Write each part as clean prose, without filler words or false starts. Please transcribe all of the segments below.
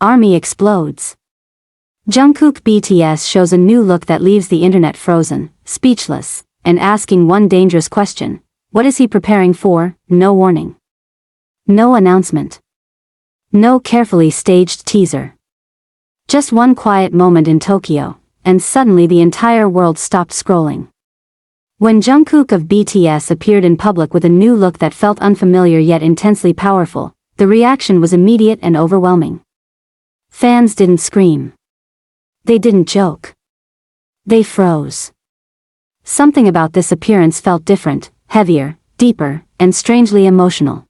ARMY explodes. Jungkook BTS shows a new look that leaves the internet frozen, speechless, and asking one dangerous question. What is he preparing for? No warning. No announcement. No carefully staged teaser. Just one quiet moment in Tokyo, and suddenly the entire world stopped scrolling. When Jungkook of BTS appeared in public with a new look that felt unfamiliar yet intensely powerful, the reaction was immediate and overwhelming. Fans didn't scream. They didn't joke. They froze. Something about this appearance felt different, heavier, deeper, and strangely emotional.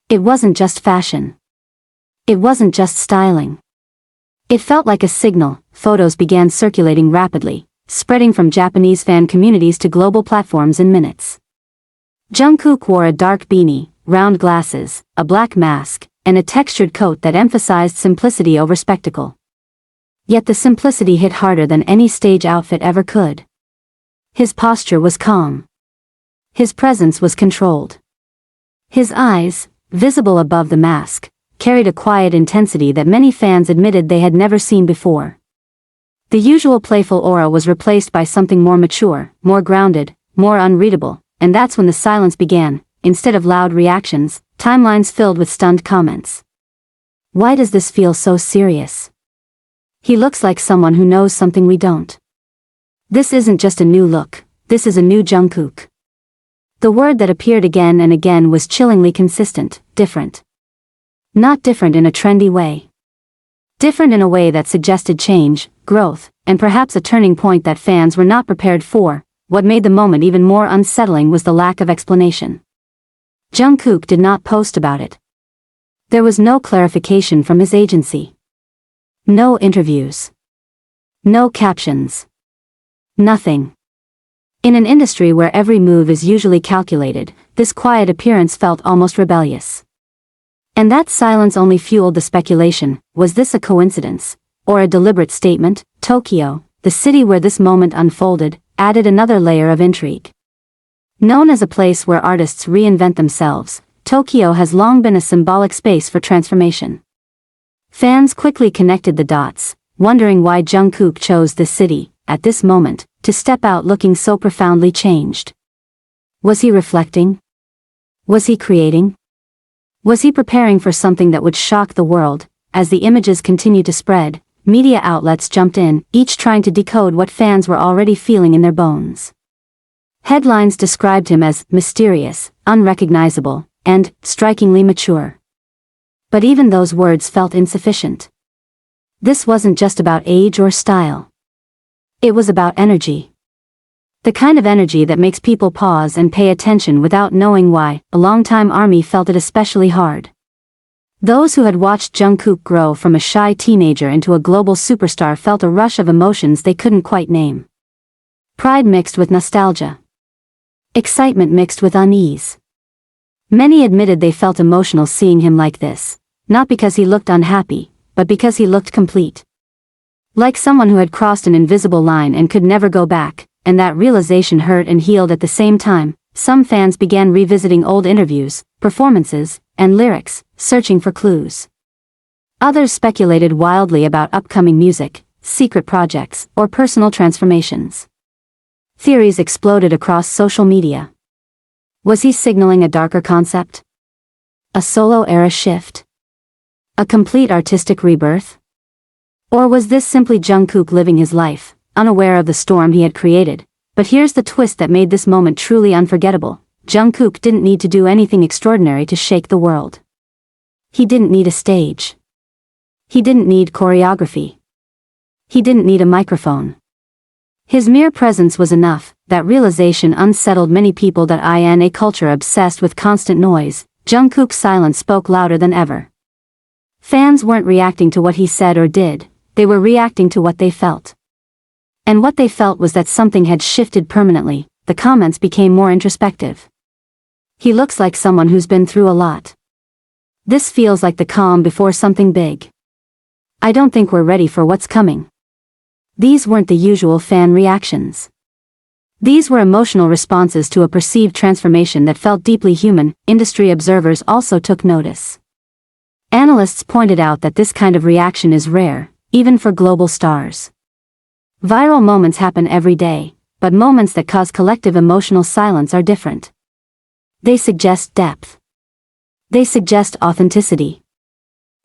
It wasn't just fashion. It wasn't just styling. It felt like a signal. Photos began circulating rapidly, spreading from Japanese fan communities to global platforms in minutes. Jungkook wore a dark beanie, round glasses, a black mask, and a textured coat that emphasized simplicity over spectacle. Yet the simplicity hit harder than any stage outfit ever could. His posture was calm. His presence was controlled. His eyes, visible above the mask, carried a quiet intensity that many fans admitted they had never seen before. The usual playful aura was replaced by something more mature, more grounded, more unreadable, and that's when the silence began. Instead of loud reactions, timelines filled with stunned comments. Why does this feel so serious? He looks like someone who knows something we don't. This isn't just a new look, this is a new Jungkook. The word that appeared again and again was chillingly consistent, different. Not different in a trendy way. Different in a way that suggested change, growth, and perhaps a turning point that fans were not prepared for. What made the moment even more unsettling was the lack of explanation. Jungkook did not post about it. There was no clarification from his agency. No interviews. No captions. Nothing. In an industry where every move is usually calculated, this quiet appearance felt almost rebellious. And that silence only fueled the speculation. Was this a coincidence, or a deliberate statement? Tokyo, the city where this moment unfolded, added another layer of intrigue. Known as a place where artists reinvent themselves, Tokyo has long been a symbolic space for transformation. Fans quickly connected the dots, wondering why Jungkook chose this city, at this moment, to step out looking so profoundly changed. Was he reflecting? Was he creating? Was he preparing for something that would shock the world? As the images continued to spread, media outlets jumped in, each trying to decode what fans were already feeling in their bones. Headlines described him as mysterious, unrecognizable, and strikingly mature. But even those words felt insufficient. This wasn't just about age or style. It was about energy. The kind of energy that makes people pause and pay attention without knowing why. A longtime ARMY felt it especially hard. Those who had watched Jungkook grow from a shy teenager into a global superstar felt a rush of emotions they couldn't quite name. Pride mixed with nostalgia. Excitement mixed with unease. Many admitted they felt emotional seeing him like this, not because he looked unhappy, but because he looked complete. Like someone who had crossed an invisible line and could never go back, and that realization hurt and healed at the same time. Some fans began revisiting old interviews, performances, and lyrics, searching for clues. Others speculated wildly about upcoming music, secret projects, or personal transformations. Theories exploded across social media. Was he signaling a darker concept? A solo era shift? A complete artistic rebirth? Or was this simply Jungkook living his life, unaware of the storm he had created? But here's the twist that made this moment truly unforgettable. Jungkook didn't need to do anything extraordinary to shake the world. He didn't need a stage. He didn't need choreography. He didn't need a microphone. His mere presence was enough. That realization unsettled many people in a culture obsessed with constant noise. Jungkook's silence spoke louder than ever. Fans weren't reacting to what he said or did, they were reacting to what they felt. And what they felt was that something had shifted permanently. The comments became more introspective. He looks like someone who's been through a lot. This feels like the calm before something big. I don't think we're ready for what's coming. These weren't the usual fan reactions. These were emotional responses to a perceived transformation that felt deeply human. Industry observers also took notice. Analysts pointed out that this kind of reaction is rare, even for global stars. Viral moments happen every day, but moments that cause collective emotional silence are different. They suggest depth. They suggest authenticity.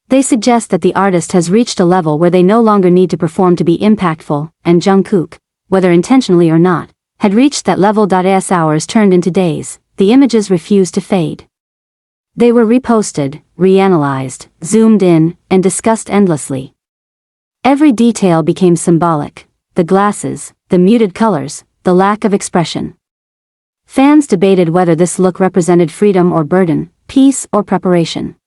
They suggest that the artist has reached a level where they no longer need to perform to be impactful, and Jungkook, whether intentionally or not, had reached that level. As hours turned into days, the images refused to fade. They were reposted, reanalyzed, zoomed in, and discussed endlessly. Every detail became symbolic: the glasses, the muted colors, the lack of expression. Fans debated whether this look represented freedom or burden, peace or preparation.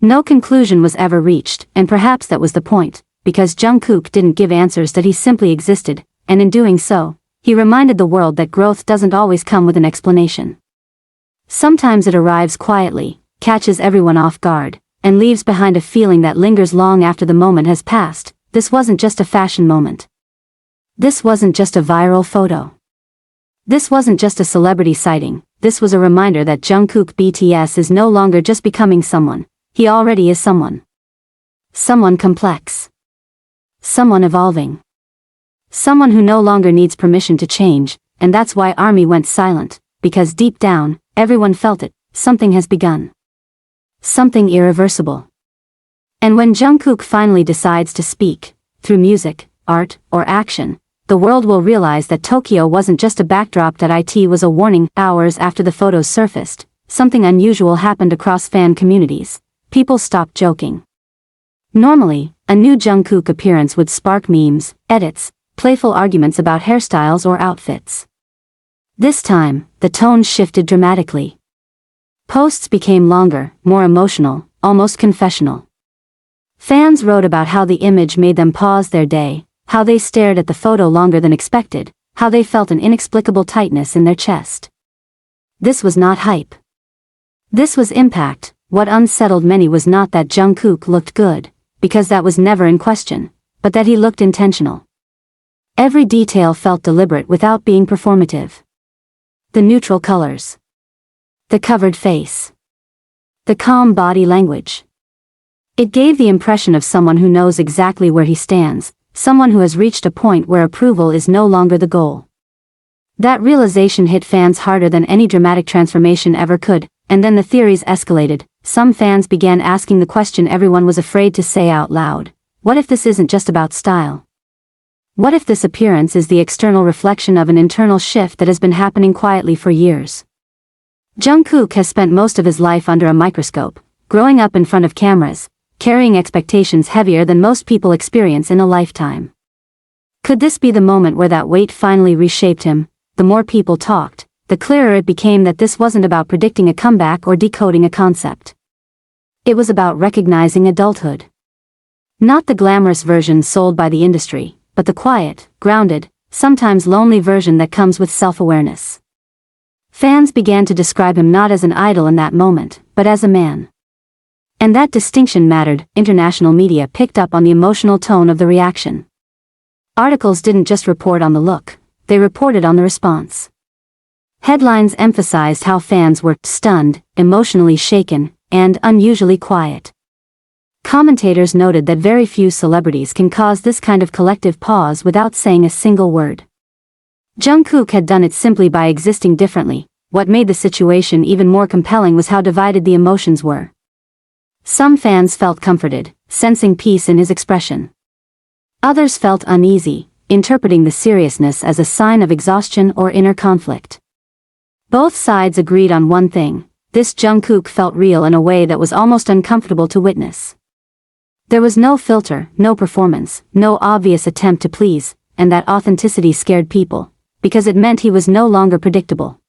No conclusion was ever reached, and perhaps that was the point, because Jungkook didn't give answers, that he simply existed, and in doing so, he reminded the world that growth doesn't always come with an explanation. Sometimes it arrives quietly, catches everyone off guard, and leaves behind a feeling that lingers long after the moment has passed. This wasn't just a fashion moment. This wasn't just a viral photo. This wasn't just a celebrity sighting. This was a reminder that Jungkook BTS is no longer just becoming someone. He already is someone. Someone complex. Someone evolving. Someone who no longer needs permission to change, and that's why ARMY went silent, because deep down, everyone felt it: something has begun. Something irreversible. And when Jungkook finally decides to speak, through music, art, or action, the world will realize that Tokyo wasn't just a backdrop. It was a warning. Hours after the photos surfaced, something unusual happened across fan communities. People stopped joking. Normally, a new Jungkook appearance would spark memes, edits, playful arguments about hairstyles or outfits. This time, the tone shifted dramatically. Posts became longer, more emotional, almost confessional. Fans wrote about how the image made them pause their day, how they stared at the photo longer than expected, how they felt an inexplicable tightness in their chest. This was not hype. This was impact. What unsettled many was not that Jungkook looked good, because that was never in question, but that he looked intentional. Every detail felt deliberate without being performative. The neutral colors. The covered face. The calm body language. It gave the impression of someone who knows exactly where he stands, someone who has reached a point where approval is no longer the goal. That realization hit fans harder than any dramatic transformation ever could, and then the theories escalated. Some fans began asking the question everyone was afraid to say out loud: what if this isn't just about style? What if this appearance is the external reflection of an internal shift that has been happening quietly for years? Jungkook has spent most of his life under a microscope, growing up in front of cameras, carrying expectations heavier than most people experience in a lifetime. Could this be the moment where that weight finally reshaped him? The more people talked, the clearer it became that this wasn't about predicting a comeback or decoding a concept. It was about recognizing adulthood. Not the glamorous version sold by the industry, but the quiet, grounded, sometimes lonely version that comes with self-awareness. Fans began to describe him not as an idol in that moment, but as a man. And that distinction mattered. International media picked up on the emotional tone of the reaction. Articles didn't just report on the look, they reported on the response. Headlines emphasized how fans were stunned, emotionally shaken, and unusually quiet. Commentators noted that very few celebrities can cause this kind of collective pause without saying a single word. Jungkook had done it simply by existing differently. What made the situation even more compelling was how divided the emotions were. Some fans felt comforted, sensing peace in his expression. Others felt uneasy, interpreting the seriousness as a sign of exhaustion or inner conflict. Both sides agreed on one thing: this Jungkook felt real in a way that was almost uncomfortable to witness. There was no filter, no performance, no obvious attempt to please, and that authenticity scared people, because it meant he was no longer predictable.